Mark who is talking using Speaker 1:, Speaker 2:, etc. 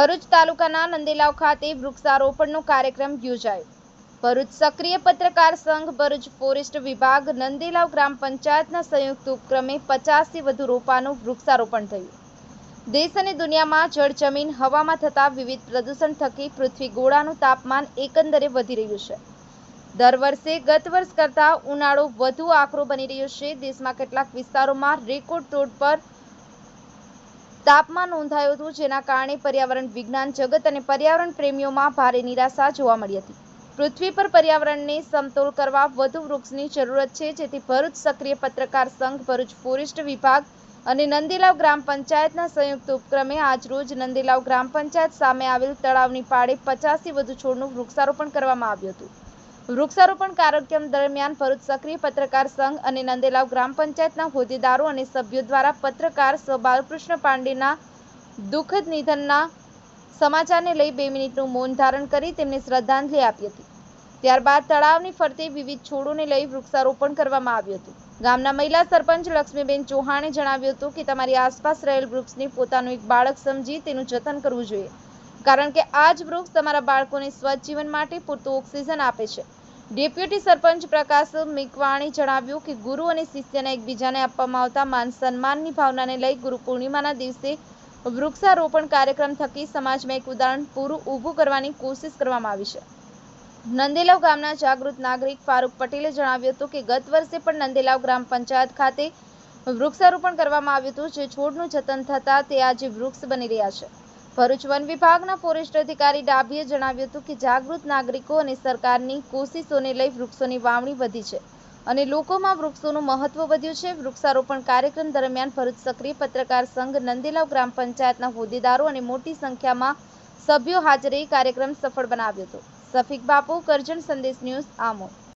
Speaker 1: ભરૂચ તાલુકાના નંદેલાવ ખાતે વૃક્ષારોપણનો કાર્યક્રમ યોજાયો। ભરૂચ સક્રિય પત્રકાર સંઘ, ભરૂચ ફોરેસ્ટ વિભાગ, નંદેલાવ ગ્રામ પંચાયતના સંયુક્ત ઉપક્રમે 50થી વધુ રોપાનું વૃક્ષારોપણ થયું। દેશ અને દુનિયામાં જળ, જમીન, હવામાં થતા વિવિધ પ્રદૂષણ થકી પૃથ્વી ગોળાનું તાપમાન એકંદરે વધી રહ્યું છે। દર વર્ષે ગત વર્ષ કરતાં ઉનાળો વધુ આકરો બની રહ્યો છે। દેશમાં કેટલાક વિસ્તારોમાં રેકોર્ડ તોડ પર તાપમાન નોંધાયું હતું, જેના કારણે પર્યાવરણ વિજ્ઞાન જગત અને પર્યાવરણ પ્રેમીઓમાં ભારે નિરાશા જોવા મળી હતી। પૃથ્વી પર પર્યાવરણને સમતોલ કરવા વધુ વૃક્ષની જરૂરત છે, જેથી ભરૂચ સક્રિય પત્રકાર સંઘ, ભરૂચ ફોરેસ્ટ વિભાગ અને નંદેલાવ ગ્રામ પંચાયતના સંયુક્ત ઉપક્રમે આજરોજ નંદેલાવ ગ્રામ પંચાયત સામે આવેલ તળાવની પાળે 50થી વધુ છોડનું વૃક્ષારોપણ કરવામાં આવ્યું હતું। વૃક્ષારોપણ કાર્યક્રમ દરમિયાન ભરૂચ સક્રિય પત્રકાર સંઘ અને નંદેલાવ ગ્રામ પંચાયતના હોદ્દેદારો અને સભ્યો દ્વારા પત્રકાર સ્વ બાલકૃષ્ણ પાંડેના દુઃખદ નિધનના સમાચારને લઈ 2 મિનિટનું મૌન ધારણ કરી તેમને શ્રદ્ધાંજલિ આપી હતી। ત્યારબાદ તળાવની ફરતે વિવિધ છોડોને લઈ વૃક્ષારોપણ કરવામાં આવ્યું હતું। ગામના મહિલા સરપંચ લક્ષ્મીબેન ચૌહાણે જણાવ્યું હતું કે તમારી આસપાસ રહેલ વૃક્ષને પોતાનું એક બાળક સમજી તેનું જતન કરવું જોઈએ, કારણ કે આ જ વૃક્ષ તમારા બાળકોને સ્વચ્છ જીવન માટે પૂરતું ઓક્સિજન આપે છે। ડેપ્યુટી સરપંચ પ્રકાશ મેકવાણીએ જણાવ્યું કે ગુરુ અને શિષ્યને એકબીજાને આપવામાં આવતા માન સન્માનની ભાવનાને લઈ ગુરુ પૂર્ણિમાના દિવસે વૃક્ષારોપણ કાર્યક્રમ થકી સમાજમાં એક ઉદાહરણ પૂરું ઊભું કરવાની કોશિશ કરવામાં આવી છે। નંદેલાવ ગામના જાગૃત નાગરિક ફારૂક પટેલે જણાવ્યું હતું કે ગત વર્ષે પણ નંદેલાવ ગ્રામ પંચાયત ખાતે વૃક્ષારોપણ કરવામાં આવ્યું હતું, જે છોડનું જતન થતાં તે આજે વૃક્ષ બની રહ્યા છે। ભરૂચ વન વિભાગના ફોરેસ્ટ અધિકારી ડાભીએ જણાવ્યું હતું કે જાગૃત નાગરિકો અને સરકારની કોશિશોને લઈ વૃક્ષોની વાવણી વધી છે અને લોકોમાં વૃક્ષોનું મહત્વ વધ્યું છે। વૃક્ષારોપણ કાર્યક્રમ દરમિયાન ભરૂચ સક્રિય પત્રકાર સંઘ, નંદેલાવ ગ્રામ પંચાયતના હોદ્દેદારો અને મોટી સંખ્યામાં સભ્યો હાજર રહી કાર્યક્રમ સફળ બનાવ્યો હતો। સફીક બાપુ, કરજણ સંદેશ ન્યૂઝ, આમોદ।